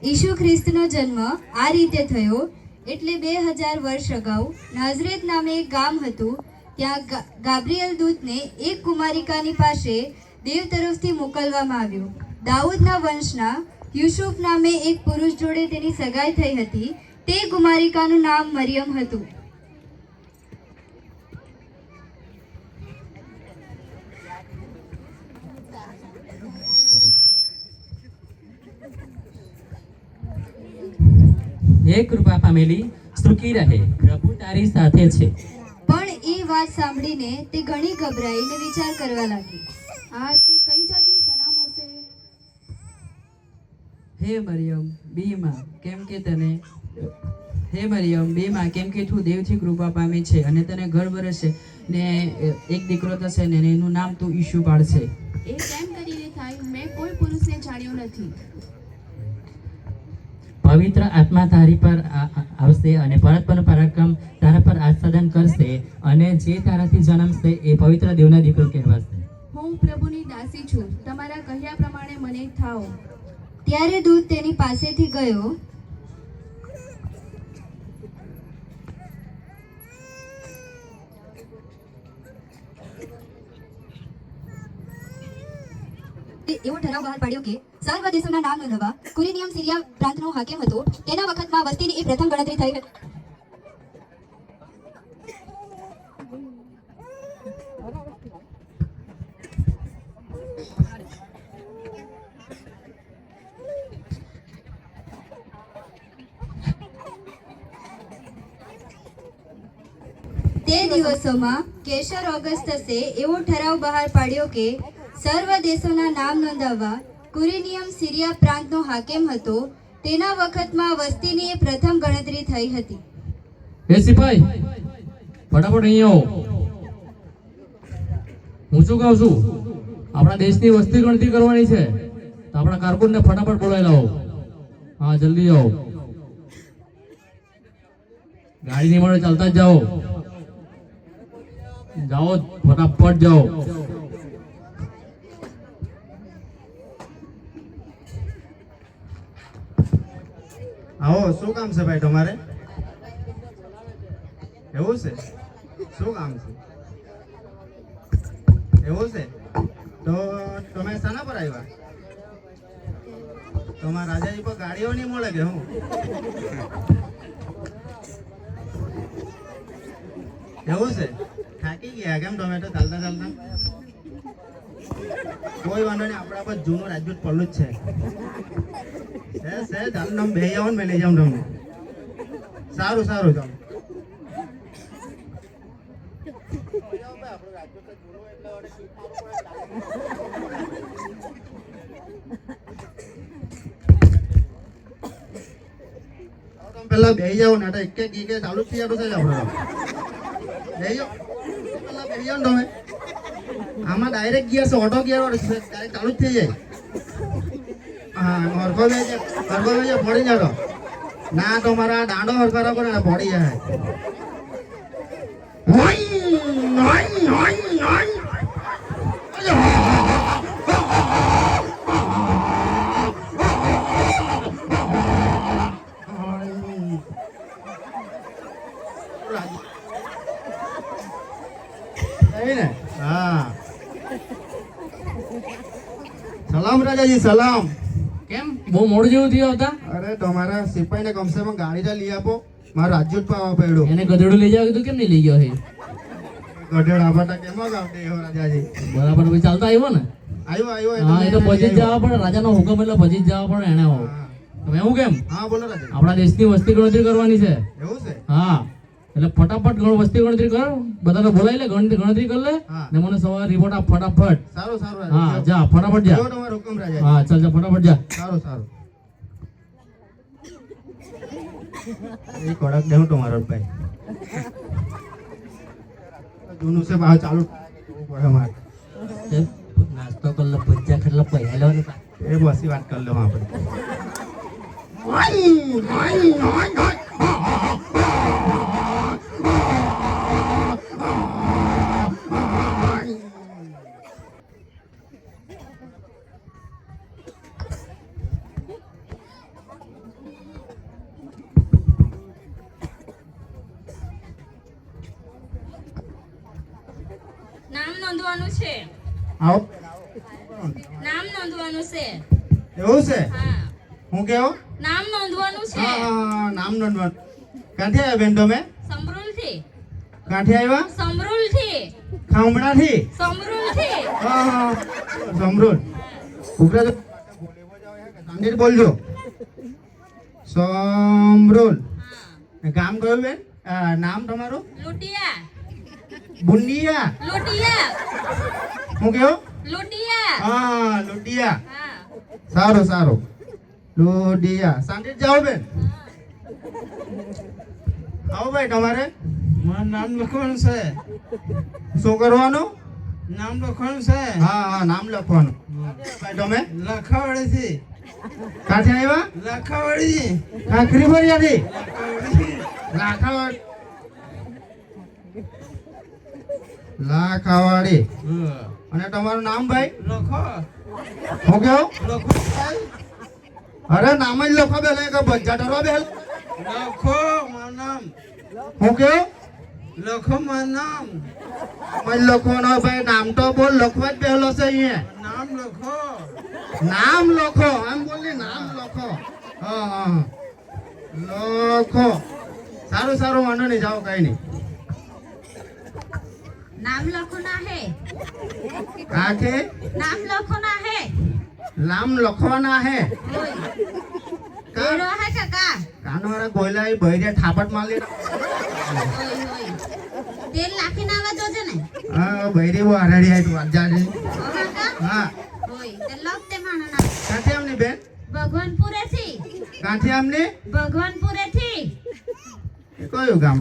ઈસુ ખ્રિસ્તનો જન્મ આ રીતે થયો. એટલે 2000 વર્ષ અગાઉ નાઝરેત નામે એક ગામ હતું. ત્યાં ગાબ્રિએલ દૂતને એક કુમારિકાની પાસે દેવ તરફથી મોકલવામાં આવ્યો. દાઉદના વંશના યુસુફ નામે એક પુરુષ જોડે તેની સગાઈ થઈ હતી. તે કુમારિકાનું નામ મરિયમ હતું. હે કૃપા પામેલી, સુખી રહે, પ્રભુ તારી સાથે છે. પણ એ વાત સાંભળીને તે ઘણી ગભરાઈને વિચાર કરવા લાગી. આ તે કઈ જાતની સલામ હશે? હે મરિયમ બીમાં કેમ કે તને હે મરિયમ બીમાં કેમ કે તું દેવથી કૃપા પામી છે અને તને ગર્ભ રહેશે ને એક દીકરો થશે ને એનું નામ તું ઈશુ પાડશે. એ કેમ કરીને થાય? મેં કોઈ પુરુષને જાણ્યો નથી. પવિત્ર આત્મા તારી પર આવશે અને પરસ્પર પરાક્રમ તારા પર આસ્વાદન કરશે અને જે તારાથી જન્મશે એ પવિત્ર દેવનો દીકરો કહેવાશે. હું પ્રભુની દાસી છું, તમારા કહ્યા પ્રમાણે મને થાઓ. ત્યારે દૂત તેની પાસેથી ગયો. એવો ઠરાવ બહાર પાડ્યો કે સર્વ દેશોના નામ નોંધવા કુરિનિયમ સિરિયા પ્રાંતનો હાકેમ હતો. તેના વખતમાં વસ્તીની એ પ્રથમ ગણતરી થઈ હતી. તે દિવસોમાં કેસર ઓગસ્ટસે એવો ઠરાવ બહાર પાડ્યો કે સર્વ દેશોના નામ નોંધાવવા કુરિનિયમ સિરિયા પ્રાંતનો હાકેમ હતો. તેના વખતમાં વસ્તીની એ પ્રથમ ગણતરી થઈ હતી. એ સિપાઈ, ફટાફટ અહીં આવો. હું શું કહું છું, આપણા દેશની વસ્તી ગણતરી કરવાની છે તો આપણા કારકુનને ફટાફટ બોલાવી લાવો. હા, જલ્દી આવો. ગાડી નહીં મળે ચાલતા જ જાઓ. જાઓ, ફટાફટ જાઓ. આવો, શું કામ છે ભાઈ તમારે? એવું છે? શું કામ છે? એવું છે તો તમે શાના પર આવ્યા? તમારા રાજાજી પર ગાડીઓ નહીં મળે કે હું? એવું છે? થાકી ગયા કેમ તમે તો ચાલતા ચાલતા? કોઈ વાંધો નહીં, આપણા પર જૂનું રાજદૂત પલ્લું જ છે. ચાલો તમે બે આવો ને મેં લઈ જાઉં તમને. સારું સારું, ચાલો. પેલા બે જાઓ ને એક એક ગીગે ચાલુ જ થઈ જતું છે આપણે. બે જાઓ પેલા બે જાઓ ને તમે. આમાં ડાયરેક્ટ ગિયર છે, ઓટો ગિયર વાળો છે, ડાયરેક્ટ ચાલુ જ થઈ જાય. હા, હરખો બેજે પડી જાતો ના તો મારા દાંડો હરખો રાખો ને પડી જાય. હા, સલામ રાજાજી, સલામ. કેમ બહુ મોડું જેવું થયું આવતા? અરે તમારા સિપાહીને કમસે કમ ગાડી તો લઈ આપો. મારું રાજ્ય જ પાવા પડ્યું. એને ગધેડું લઈ જાવ તો કેમ નહીં લઈ ગયો? હે ગઢેડ આપાટા કેમ ગાવડે એવો રાજાજી? બરાબર, પછી ચાલતા આવ્યો ને? આવ્યો. હા, એ તો પછી જ જવા પડે. રાજાનો હુકમ એટલે પછી જ જવા પડે એને. તમે એવું કેમ? હા બોલો રાજા. આપણા દેશની વસ્તી ગણતરી કરવાની છે. એવું છે? હા, એટલે ફટાફટ વસ્તી ગણતરી કર. બધાને બોલાવી લે, ગણતરી કરી લે ને મને સવારે રિપોર્ટ આપ ફટાફટ. સારું સારું. હા, જા ફટાફટ જા. તમારો હુકમ રાજા. હા, ચાલ જા ફટાફટ જા. સારું સારું. એ કડક દેવું તમારો ભાઈ. જૂનું છે બહાર ચાલુ પડે મારે. નાસ્તો કરી લો, ભજીયા ખાઈ લો, પૈસા લો. એ બસી વાત કરી લો આપણે. નોંધવાનું છે. આવો નામ નોંધવાનું છે. એવું છે હા, હું કેવો નામ નોંધવાનું છે. હા નામ નોંધવાનું ક્યાંથી આવ્યા બેન તમે સમરૂલથી. ક્યાંથી આવ્યા સમરૂલથી. ખામણાથી સમરૂલથી. હા સમરૂલ ઉપરા શાંતિથી બોલજો સમરૂલ હા. ગામ કયું બેન નામ તમારું લુટિયા. બુંડિયા લુટિયા. હું કેવો લુટિયા. હા લુડિયા હા. સારું સારું લુડિયા શાંતિથી જાઓ બેન આવો ભાઈ તમારે મારું નામ લખવાનું છે. શું કરવાનું નામ લખવાનું છે. હા હા નામ લખવાનું ભાઈ તમે લખાવડીથી. ક્યાંથી આવ્યા લખાવડી. કાંકરી ફરિયાથી લખાવડી. લાખાવાડી લાખાવાડી હા. અને તમારું નામ ભાઈ લખો. હું કેવો લખો. અરે નામ જ લખો બે કે બધા ડરવા બે લખો મારું નામ. હું કેવો લખો મારું નામ. નામ જ લખવાનો ભાઈ નામ તો બોલ લખવા જ બેહલો છે અહીંયા નામ લખો. નામ લખો એમ બોલી નામ લખો હા હા હા. લખો સારું સારું વાંધો નહીં જાઓ કઈ નહીં नाम लखना है. કાકે नाम लखना है. નામ લખવાના હે बेरो है काका. કાનવાળા ગોયલા ભૈરે થાપટ મારી होय होय. तेल लाखीने आवा जोजे ने. હા ભૈરી બહુ આરડી આવી વાજાડી हो काका. હા होय. ते लखते मानना. કાંઠી આમની બેન भगवानपुरे थी. કાંઠી આમની भगवानपुरे थी. એ કયું ગામ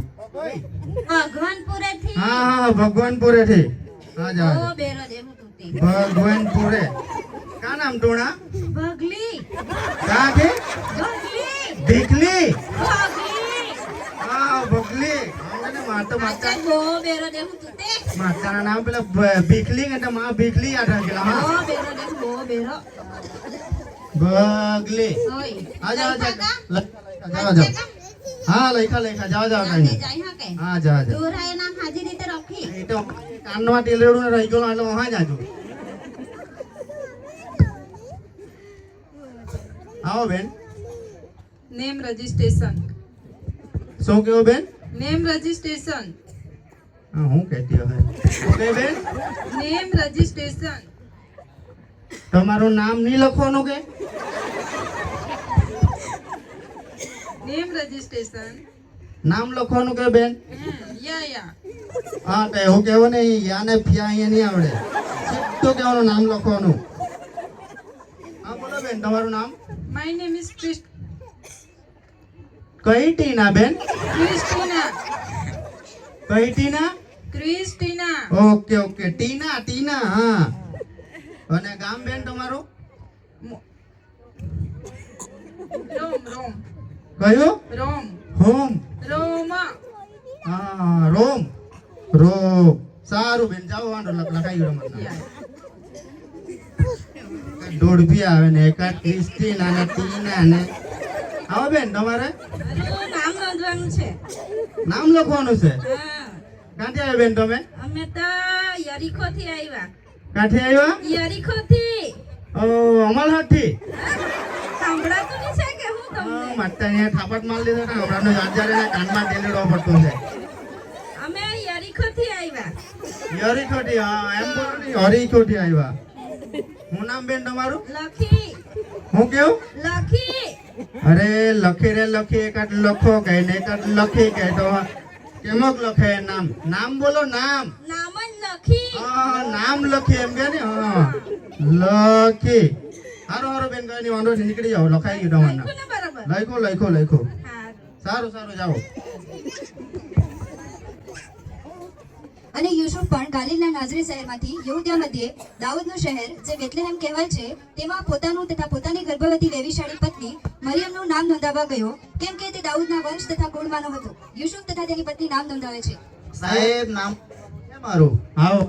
भगवानपुरे थी. હા હા ભગવાનપુરેથી હા જા ओ बेरो देहु तुती. ભગવાનપુરે કા નામ ટોણા भगली. કા કે भगली. ભીખલી भगली. હા ભગલી આમને માતા માતા अच्छा गो बेरो देहु तुते. માતાના નામ પેલા ભીખલી એટલે માં ભીખલી યાદ રાખેલા ओ હા बेरो देहु गो बेरो. ભગલી होय. હા જાઓ काका. જાઓ જાઓ હા લખા લખા જાઓ જાઓ કઈ નહીં જાય હા કે. હા જા જા દૂર આય નામ હાજી રીતે રાખી. એ તો કાનમાં ટેલેડું ને રહી ગયો એટલે હા જાજો આવો બેન नेम रजिस्ट्रेशन. શું કેવો બેન नेम रजिस्ट्रेशन. હા હું કહેતી હવે ઓકે બેન नेम रजिस्ट्रेशन. તમારું નામ નહીં લખવાનું કે नेम रजिस्ट्रेशन. નામ લખવાનું કે બેન या હા તો એવું કહેવું ને યાને ફિયા અહીંયા નહીં આવડે સીધું કહેવાનું નામ લખવાનું હા બોલો બેન તમારું નામ माय नेम इज કઈ ટીના બેન क्रिस्टीना. કઈ ટીના क्रिस्टीना. ઓકે ઓકે ટીના ટીના હા અને ગામ બેન તમારું रोम रोम કયું रोम હોમ रोम. હા રોમ રોમ સારું બેન જાઓ વાંધો લખાઈ ગયો મને या દોડભી આવે ને એકાદ ક્રિસ્ટીના ને ટીના ને આવો બેન તમારે નામ નોંધવાનું છે. નામ લખવાનું છે હા. ક્યાંથી આવ્યા બેન તમે અમે તો યરીખો થી આવ્યા. ક્યાંથી આવ્યા યરીખો થી. ઓ અમલહાટથી સાંભળાતું નહીં છે કે હું તમને. માતાને થાપટ માર લીધો ને હમણાંનો યાદ ને કાનમાં ટેલેડો પડતો છે અમે યરીખો થી આવ્યા. હરીખોટી હા એમ બોલો ને હરીખોટી આવ્યા હું નામ બેન તમારું લખી. હું કેવું લખી. અરે લખી રે લખી એકાદ લખો કે ને એકાદ લખી કે તો કેમક લખે નામ નામ બોલો નામ નામ જ લખી. હા નામ લખી એમ કે ને હા લખી હારો હારો બેન કઈ નહીં વાંધો નહીં નીકળી જાઓ લખાઈ ગયું તમારું નામ લખ્યું ને બરાબર. લખો હા. સારું સારું જાઓ અને યુસુફ પણ ગાલિલના નાઝરી શહેરમાંથી યહૂદિયા મધ્યે દાઉદનું શહેર જે બેથલેહેમ કહેવાય છે તેમાં પોતાનું તથા પોતાની ગર્ભવતી લેવીશાળી પત્ની મરિયમનું નામ નોંધાવવા ગયો કેમ કે તે દાઉદના વંશ તથા કુળમાંનો હતો. યુસુફ તથા તેની પત્ની નામ નોંધાવે છે. સાહેબ નામ મારું આવો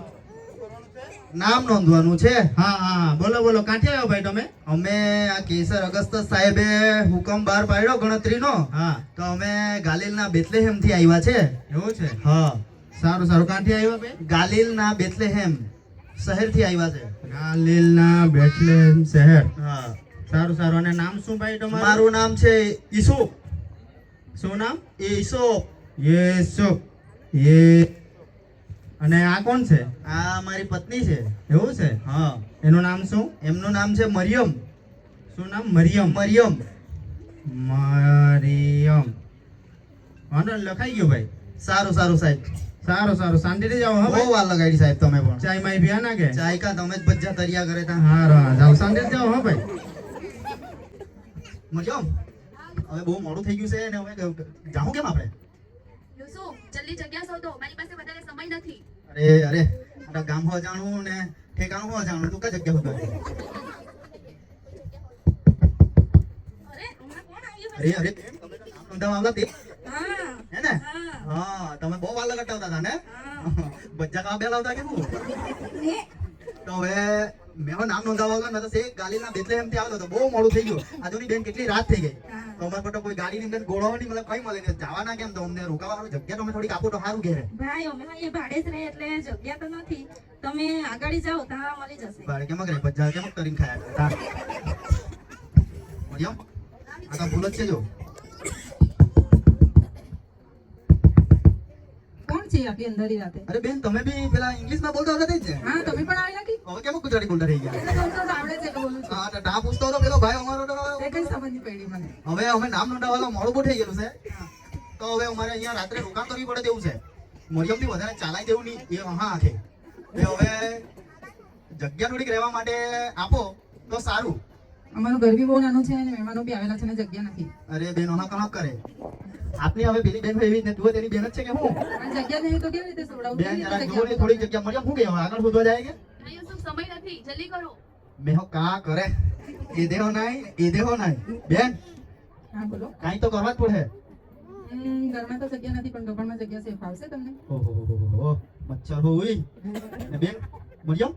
નામ નોંધવાનું છે હા હા બોલો બોલો ક્યાંથી આવ્યો ભાઈ તમે અમે આ કેસર અગસ્તસ સાહેબે હુકમ બહાર પાડ્યો ગણતરીનો હા તો અમે ગાલિલના બેથલેહેમ થી આવ્યા છે એવું છે હા સારું સારું ક્યાંથી આવ્યા બે ગાલિલના બેથલેહેમ શહેરથી આવ્યા છે. ગાલિલના બેથલેહેમ શહેર. હા. સારું સારું. અને નામ શું ભાઈ તમારું? મારું નામ છે ઈસુ. શું નામ? ઈસુ. યેસુ. એ અને આ કોણ છે? આ મારી પત્ની છે. એવું છે? હા. એનું નામ શું? એમનું નામ છે મરિયમ. શું નામ? મરિયમ. મરિયમ. મરિયમ. વાંધો નહીં, લખાઈ ગયું ભાઈ. સારું સારું સાહેબ. સારું સારું. શાંતિથી જાઓ હા બહુ ભાઈ. વાર લગાડી સાહેબ તમે પણ. ચાય માય પીયા ના કે? ચાય કા તમે જ ભજ્જા તરિયા કરે તા. હા રા જાઓ, શાંતિથી જાઓ હા ભાઈ. મરિયમ, હવે બહુ મોડું થઈ ગયું છે ને હવે જાઉં કેમ આપણે? યુસુફ જલ્દી જગ્યા શોધો, મારી પાસે વધારે સમય નથી. અરે આ ગામ હો જાણું ને ઠેકાણું હો જાણું, તું કા જગ્યા હોતો? અરે હમણાં કોણ આવ્યું? અરે બેન, તમે તો નામ નોંધાવવા આવ્યા તે હા હે ને? હા, તમે બહુ વાર લગાડતા હતા ને? બચ્ચા ખાવા બેલાવતા કે શું? ને તો હવે મેં નામ નોંધાવવા આવ્યો ને તો શેખ ગાલિલના બેથલેહેમથી આવ્યો તો બહુ મોડું થઈ ગયું. આજુની બેન કેટલી રાત થઈ ગઈ. તો અમારે પર તો કોઈ ગાડીની અંદર ગોળો નહીં મળે, કઈ મળે નહીં. જવાના કેમ? તો અમને રોકાવાનું જગ્યા તમે થોડીક આપો તો સારું ઘેરે. ભાઈ અમે અહીંયા ભાડે જ રહે એટલે જગ્યા તો નથી. તમે આગળ જાઓ ત્યાં મળી જશે. બારે કેમ કરે? બચ્ચા કેમ કરીને ખાયા? મરિયમ, આ તો ભૂલ જ છે જો. કોણ છે આટલી અંધારી રાતે? અરે બેન, તમે બી પેલા ઇંગ્લિશમાં બોલતા હતા તે જ ને? હા તમે પણ આવેલા કે? હવે કેમ ગુજરાતી બોલતા રહી ગયા? એટલે બોલતો તો આવડે છે એટલે બોલું છું. હા, તો ટા પૂછતો હતો પેલો ભાઈ અમારો તો. એ કઈ સમજ નહીં પડી મને. હવે અમે નામ નોંધાવવાનું મોડું બહુ થઈ ગયેલું છે. તો હવે અમારે અહીંયા રાત્રે રોકાણ કરવી પડે તેવું છે. મરિયમથી વધારે ચાલાય તેવું નહીં એ હા આખે. હવે જગ્યા થોડીક રહેવા માટે આપો તો સારું. અમારું ઘર બી બહુ નાનું છે અને મહેમાનો બી આવેલા છે અને જગ્યા નથી. અરે બેન, હા કહા કરે આપની હવે પેલી બેન એવી જ ને તું તેની બેન જ છે કે હું? પણ જગ્યા નહીં તો કેવી રીતે સોડાવું? બેન જરા જુઓ ને થોડી જગ્યા. મરિયમ શું કહે? હવે આગળ શોધવા જાય કે હા યુસુફ સમય નથી, જલ્દી કરો. મેં હો કા કરે એ દેહો નહીં બેન, હા બોલો. કાંઈ તો કરવા જ પડે. ઘરમાં તો જગ્યા નથી પણ ગોપાળમાં જગ્યા છે. ફાવશે તમને? ઓહો, મચ્છર હોય ને બેન. મરિયમ,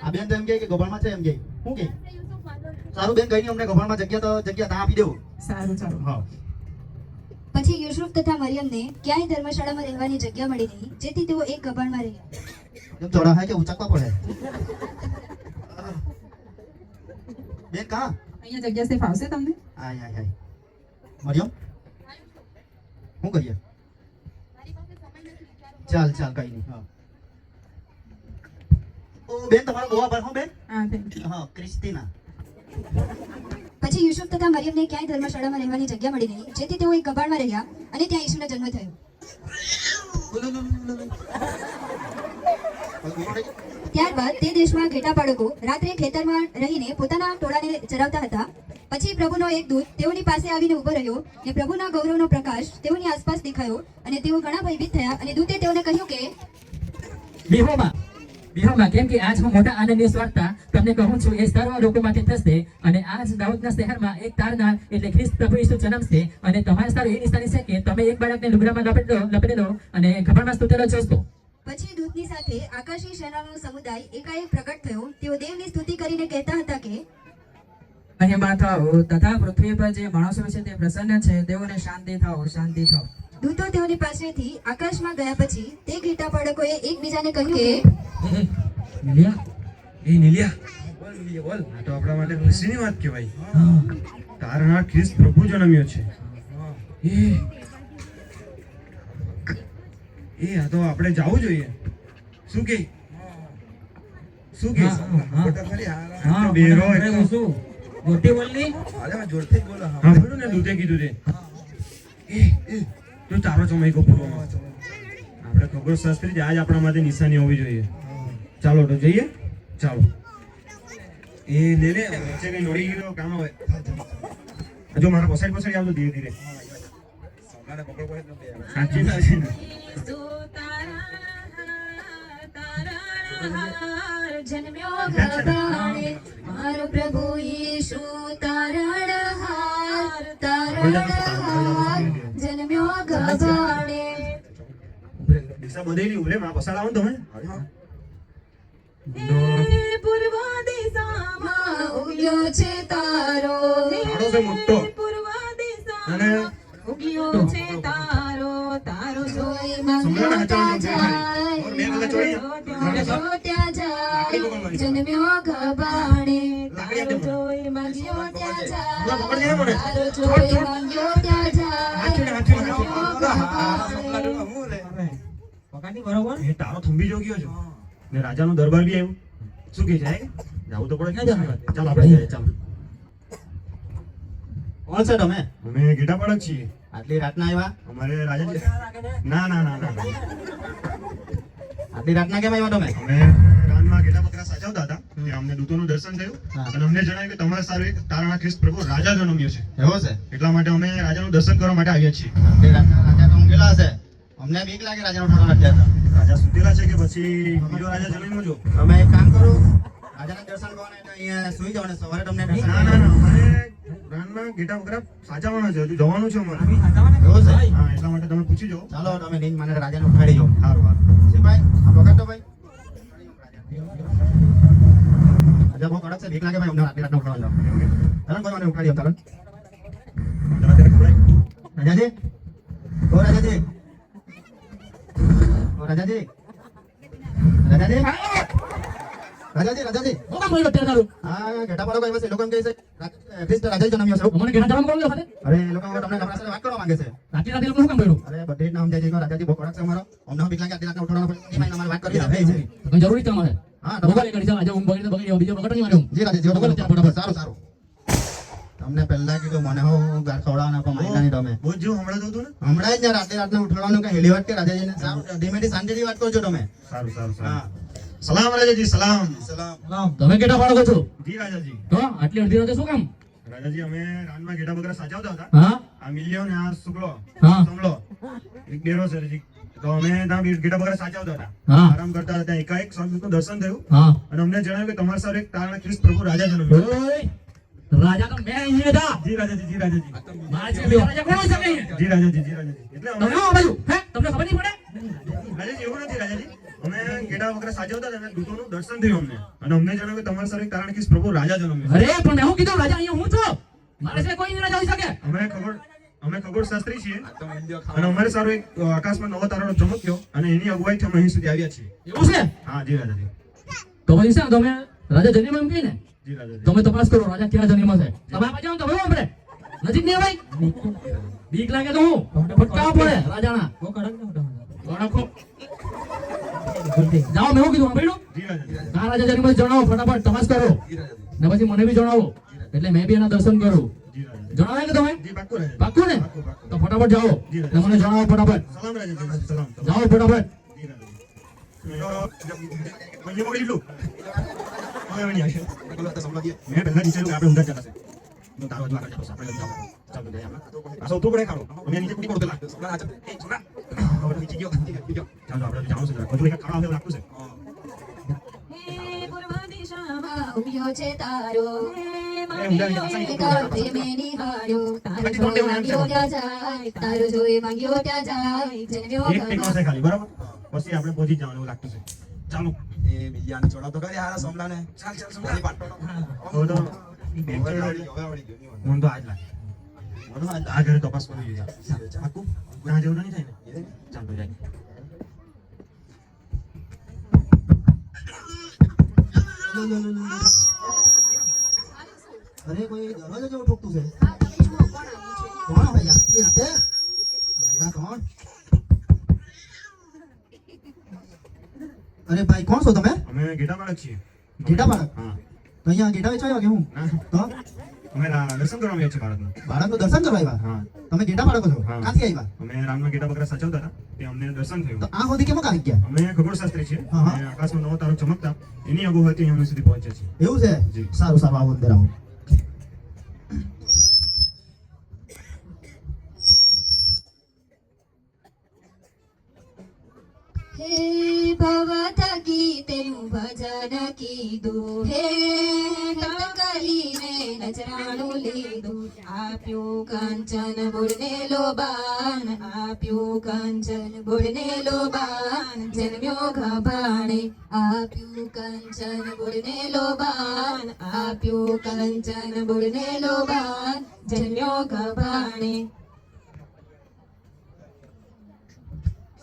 આ બેન તો એમ કહે કે ગોપાળમાં છે એમ કહે. શું કહે? યુસુફ વાંધો નહીં. સારું બેન, કઈ નહીં, અમને ગોપાળમાં જગ્યા ત્યાં આપી દેવું. સારું ચાલો. હા. પછી યુસુફ તથા મરિયમને ક્યાંય ધર્મશાળામાં રહેવાની જગ્યા મળી નહીં, જેથી તેઓ એક ગભાણમાં રહ્યા. એમ ચોડા હોય કે ઉચાકવા પડે. બેન કા? અહીંયા જગ્યા છે. ફાવશે તમને? આય મરિયમ, શું કરીએ? મારી પાસે સમય નથી, વિચારો. ચાલ કઈ નહીં. હા. ઓ બેન, તમારો બહુ આભાર. હો બેન. હા થેન્ક યુ. હા, ક્રિસ્ટીના. પછી યુસુફ તથા મરિયમને ક્યાંય ધર્મશાળામાં રહેવાની જગ્યા મળી નહીં, જેથી તેઓ એક ગભાણમાં રહ્યા અને ત્યાં ઈસુનો જન્મ થયો. ત્યારબાદ તે દેશમાં ઘેટા પાડકો રાત્રે ખેતરમાં રહીને પોતાના ટોળાને ચરાવતા હતા. પછી પ્રભુનો એક દૂત તેઓની પાસે આવીને ઊભો રહ્યો ને પ્રભુના ગૌરવનો પ્રકાશ તેઓની આસપાસ દેખાયો અને તેઓ ઘણા ભયભીત થયા. અને દૂતે તેઓને કહ્યું કે વિહોમાં કેમ કે આજ હું મોટા આનંદની વાર્તા તમને કહું છું. એ સર્વ લોકો માટે થશે અને આજ દાઉદના શહેરમાં એક તારનાર એટલે ખ્રિસ્ત પ્રભુ ઈસુ જન્મશે. અને તમારે સારું એ નિશાની છે કે તમે એક બાળકને લુગડામાં લપેટેલો અને ગભાણમાં સૂતેલો જોશો. પછી દૂતની સાથે આકાશી સેનાનો સમુદાય એકાએક પ્રગટ થયો. તેઓ દેવની સ્તુતિ કરીને કહેતા હતા કે મહિમા થાઓ તથા પૃથ્વી પર જે માણસો છે તે પ્રસન્ન છે, તેઓને શાંતિ થાઓ. દૂતો તેઓની પાસેથી આકાશમાં ગયા. પછી તે ઘેટા પાડકોએ એકબીજાને કહ્યું કે નીલિયા બોલ. આ તો આપણા માટે ખુશીની વાત કહેવાય. તારનાર ખ્રિસ્ત પ્રભુ જન્મ્યો છે. આ તો આપણે જવું જોઈએ. શું કે બેરો જોરથી બોલો. હા બોલું ને, દૂધે કીધું તે. તું તારો સમય કો પૂરવામાં આપણે ખબર શાસ્ત્રી જ આજ આપણા માટે નિશાની હોવી જોઈએ. ચાલો તો જઈએ. ચાલો એ લે વચ્ચે કઈ નોડી ગયો કામ આવે. જો મારા પસાડી આવતો ધીરે ધીરે. સાચી વાત છે ને. જન્મ્યો ગભાણે મારો પ્રભુ ઈસુ તારણહાર જન્મ્યો ગભાણે. દિશા બદલી ઉલે મારા પસાડ આવો તમે. પૂર્વ દિશામાં ઉગ્યો છે તારો તારો છે મોટો પૂર્વ અને દિશામાં ઉગ્યો છે તારો તારો જોઈ માંગ્યો ત્યાં और मेरे को જાય छोड़िए માંગ્યો ત્યાં જાય જન્મ્યો ગભાણે તારો જોઈ માંગ્યો ત્યાં જાય તારો જોઈ માંગ્યો ત્યાં જાય જન્મ્યો ગભાણે એ તારો થંભી જો ગયો છો ને રાજાનો દરબાર બી આવ્યો શું કહે છે જાવું તો પડે ચાલો આપણે જઈએ ચાલો કોણ છે તમે અમે ગીટા પડક છીએ આટલી રાતના આવ્યા અમારે રાજાજી ના ના ના ના આટલી રાતના કેમ આવ્યા તમે અમે રાનમાં ગીટા બકરા સાચવતા હતા ત્યાં અમને દૂતોનું દર્શન થયું અને અમને જણાવ્યું કે તમારા સારું એક તારણા ખ્રિસ્ત પ્રભુ રાજા જન્મ્યો છે એવો છે એટલા માટે અમે રાજાનું દર્શન કરવા માટે આવ્યા છીએ આટલી રાતના રાજા તો ઊંઘેલા હશે અમને બીક લાગે રાજાનો ઠાણો નથી આવતા રાજા સુતેલા છે કે પછી બીજો રાજા જન્મ્યો છો તમે એક કામ કરો રાજાના દર્શન કરવાના એટલે અહીંયા સુઈ જાઓ ને સવારે તમને દર્શન ના ના ના અમારે રાનમાં ગીટા બકરા સાચવવાના છે હજુ જવાનું છે અમારે એવો છે હા એટલા માટે તમે પૂછી જો ચાલો તમે લઈને મને રાજાને ઉઠાડી જાઓ સારું સારું સિપાઈ આ પકડતો ભાઈ રાજા બહુ કડક છે બીક લાગે ભાઈ અમને આટલી રાતના ઉઠાડવા જાઓ ચાલો કોઈ મને ઉઠાડી જાઓ ચાલો જરા જરા ખવડાય. રાજાજી ઓ રાજાજી ઓ રાજાજી રાજાજી રાજાજી રાજાજી હું કામ બોલ્યો અત્યારે તારું હા ઘેટા પાડો ભાઈ બસ એ લોકો એમ કહે છે ખ્રિસ્ત રાજા જન્મ્યો છે મને ઘેરા જવાનું કોણ સાથે અરે એ લોકો તમને આપણા સાથે વાત કરવા માંગે છે રાતે રાતે લોકો શું કામ કર્યું અરે બધે જ નામ જાય છે રાજાજી બહુ કડક છે અમારો અમને બીક લાગે આટલી રાતના ઉઠાડવાનો પડે એ ભાઈ અમારે વાત કરવી છે કંઈ જરૂરી છે તમારે હા મોબાઈલ કરી ચાલ આજે હું બગડી બગડી બીજો બગડ નહીં માર્યો જી રાજાજી મોબાઈલ અત્યારે ફટાફટ સારું સારું તમને પહેલા કીધું મને હો ગાર ખવડાવવાના પણ માન્યા નહીં તમે બહુ જ જેવું હમણાં તો હતું ને હમણાં જ ને રાતે રાતના ઉઠાડવાનું કઈ હેલી વાત કે રાજાજીને સારું ધીમેથી શાંતિથી વાત કરજો તમે સારું સારું હા સારું સલામ રાજાજી સલામ સલામ તમે કેટલા બાળકો છો જી રાજાજી તો આટલી અડધી રાતે શું કામ રાજાજી અમે રાનમાં ગેટા બકરા સાચવતા હતા હા આ મિલ્યો ને આ શુક્લો હા. સમલો એક ડેરો છે રાજી તો અમે ત્યાં ગેટા બકરા સાચવતા હતા હા. આરામ કરતા હતા ત્યાં એકાએક સ્વર્ગદૂતનું દર્શન થયું હા અને અમને જણાવ્યું કે તમારા સારું એક તારણા ખ્રિસ્ત પ્રભુ રાજા જન્મ્યો ઓય રાજા તો મેં અહીંયા હતા જી રાજાજી જી રાજાજી મારા જેવા બીજા રાજા કોણ હોય શકે જી રાજાજી જી રાજાજી એટલે તમે અમે આવો બાજુ હે તમને ખબર નહીં પડે રાજાજી એવું નથી રાજાજી અમે ગેટા બકરા સાચવતા હતા અને દૂતોનું દર્શન થયું અમને અને અમને જણાવ્યું કે તમારા સારું એક તારણા ખ્રિસ્ત પ્રભુ રાજા જન્મ્યો અરે પણ મેં શું કીધું રાજા અહીંયા હું છું મારા સિવાય કોઈ નહીં રાજા હોઈ શકે અમે ખગોળ શાસ્ત્રી છીએ અને અમારે સારું એક આકાશમાં નવો તારો ચમક્યો અને એની અગુવાઈથી અમે અહીં સુધી આવ્યા છીએ એવું છે હા જી રાજાજી તો પછી છે ને તમે રાજા જન્મ એમ કહી ને જી રાજાજી તમે તપાસ કરો રાજા ક્યાં જન્મ છે તમે બાજુ આવો તો બરોબર આપણે નજીક નહીં ભાઈ બીક લાગે તો હું ફટકાવ પડે રાજાના વળખો જાઓ મેં શું કીધું સાંભળ્યું જી રાજાજી આ રાજા જન્મ જણાવો ફટાફટ તપાસ કરો ને પછી મને બી જણાવો એટલે મેં બી એના દર્શન કરું જી રાજાજી જણાવે કે તમે જી પાક્કું રાજાજી પાક્કું ને પાક્કું, પાક્કું. તો ફટાફટ જાઓ ને મને જણાવો ફટાફટ સલામ રાજાજી સલામ જાઓ ફટાફટ જી રાજાજી મને પકડી લીધું હવે નહીં આવશે મેં પહેલા વિચાર્યું કે આપણે ઊંધા જતા છે તો તારો જ આગળ જતો છે આપણે જતા ચાલો જઈએ આપણે પાછો ઉતરું પડે ખાડો મેં નીચે કૂદી પડતો લાગતો સોના એ સોના હવે નીચે ગયો ચાલો આપણે જાણું છે બધું એક ખાડો આવે એવું લાગતું છે હે પૂર્વ દિશામાં ઉગ્યો છે તારો પ્રેમે નિહાળ્યો તારો જોઈ માંગ્યો ત્યાં જાય તારો જોઈ માંગ્યો ત્યાં જાય જન્મ્યો એક ટેકો છે ખાલી બરાબર પછી આપણે પહોંચી જવાનું એવું લાગતું છે ચાલો એ મિલિયાને છોડાવ તો કરી હારા સોમલાને ચાલ ચાલ સોમલાની પાટો હવે તો મને તો આજ લાગે આ ઘરે તપાસ કરવી જોઈએ પાક્કું ના જેવું તો નહીં થાય ને ચાલો જાય અરે કોઈ દરવાજો જેવું ઠોકતું છે કોણ ભાઈ આટલી રાતે ના કોણ અરે ભાઈ કોણ છો તમે અમે ગેટા બાળક છીએ ગેટા બાળક હા તો અહીંયા ગેટા વેચવા કે હું ના તો અમે દર્શન કરવા આવ્યા છીએ બાળકનું બાળકનું દર્શન કરવા આવ્યા હા તમે ગેટા બાળકો છો હા. ક્યાંથી આવ્યા અમે રામના ગેટા બકરા સાચવતા હતા તે અમને દર્શન થયું તો આ સુધી કેમ આવી ગયા અમે ખગોળ શાસ્ત્રી છીએ હા. અને આકાશમાં નવો તારો ચમકતા એની અગુવાઈથી અમે સુધી પહોંચ્યા છીએ એવું છે જી. સારું સારું આવો અંદર આવો હે ભવતા ગીતનું ભજન કીધું હે ભક્ત કરીને નજરાણું લીધું આપ્યું કંચન બુડને લોબાન આપ્યું કંચન બુડને લોબાન જન્મ્યો ગભાણે આપ્યું કંચન બુડને લોબાન આપ્યું કંચન બુડને લોબાન જન્મ્યો ગભાણે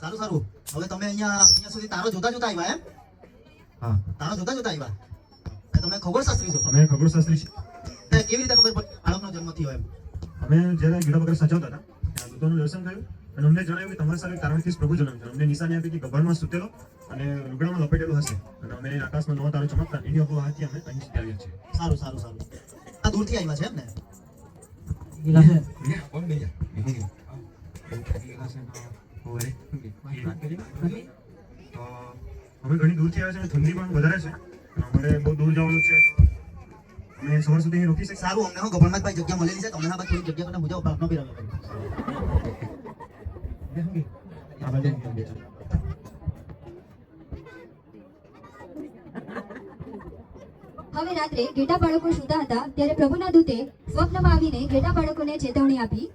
સારું સારું. હવે તમે અહીંયા સુધી તારો જોતા જોતા આવ્યા એમ? હા તારો જોતા જોતા આવ્યા. અને તમે ખગોળશાસ્ત્રી છો. અમે ખગોળશાસ્ત્રી છીએ. તો કેવી રીતે ખબર પડી બાળકનો જન્મ થયો એમ? અમે જ્યારે ગીડા વગર સજાવતા હતા ત્યાં દૂતોનું દર્શન થયું અને અમને જણાવ્યું કે તમારા સાથે તારણથી પ્રભુ જન્મ છે. અમને નિશાની આપી કે ગભરમાં સૂતેલો અને લુગડામાં લપેટેલો હશે અને અમે આકાશમાં નવો તારો ચમકતા એની અફવાથી અમે અહીં સુધી આવ્યા છીએ. સારું સારું સારું. આ દૂરથી આવ્યા છે એમ ને? અમે ઘણી દૂરથી આવ્યા છે અને ઠંડી પણ વધારે છે. અમારે બહુ દૂર જવાનું છે તો અમે સવાર સુધી અહીં રોકી શકીએ. સારું, અમને ગભરમાં ભાઈ જગ્યા મળેલી છે. તમને હા થોડી જગ્યા કરીને મુજબ પ્રાર્થના બી રમ્યા આ બાજુ બેસો. હવે રાત્રે ઘેટા બાળકો સૂતા હતા ત્યારે પ્રભુના દૂતે સ્વપ્નમાં આવીને ઘેટા બાળકોને ચેતવણી આપી.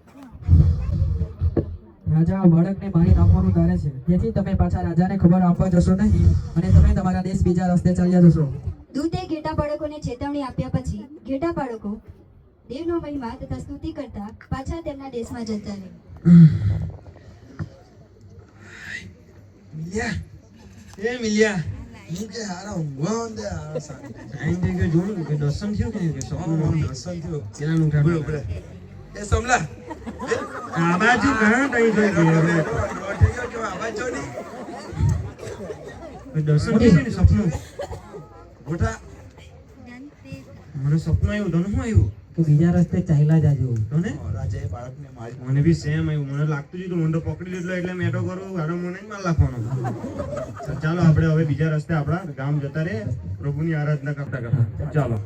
રાજા આ બાળકને મારી નાખવાનું ધારે છે, જેથી તમે પાછા રાજાને ખબર આપવા જશો નહીં અને તમે તમારા દેશ બીજા રસ્તે ચાલ્યા જશો. દૂતે ઘેટા બાળકોને ચેતવણી આપ્યા પછી ઘેટા બાળકો દેવનો મહિમા તથા સ્તુતિ કરતા પાછા તેમના દેશમાં જતા રહ્યા. દર્શન થયું કે દર્શન થયું પેલાનું આ બાજુ ઘણા કઈ જોઈ દર્શન થયું ને સપનું મને સપનું આવ્યું. તને શું આવ્યું? તો બીજા રસ્તે ચાલ્યા જાજો. તને મને બી સેમ આવ્યું. મને લાગતું જ હતું મને તો પકડી લીધો એટલે મેં તો કરું ગાડો મને માર નાખવાનો. ચાલો આપણે હવે બીજા રસ્તે આપણા ગામ જતા રહે પ્રભુની આરાધના કરતા કરતા. ચાલો.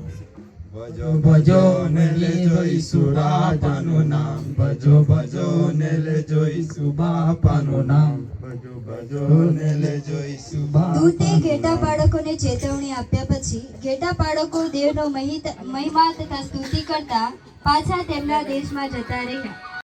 ભજો ને લેજો ઈસુ બાપાનું નામ, ભજો ભજો ને લેજો ઈસુ બાપાનું નામ, ભજો ભજો ને લેજો ઈસુ દૂતે ઘેટા બાળકોને ચેતવણી આપ્યા પછી ઘેટા બાળકો દેવનો મહિમા તથા સ્તુતિ કરતા પાછા તેમના દેશમાં જતા રહ્યા.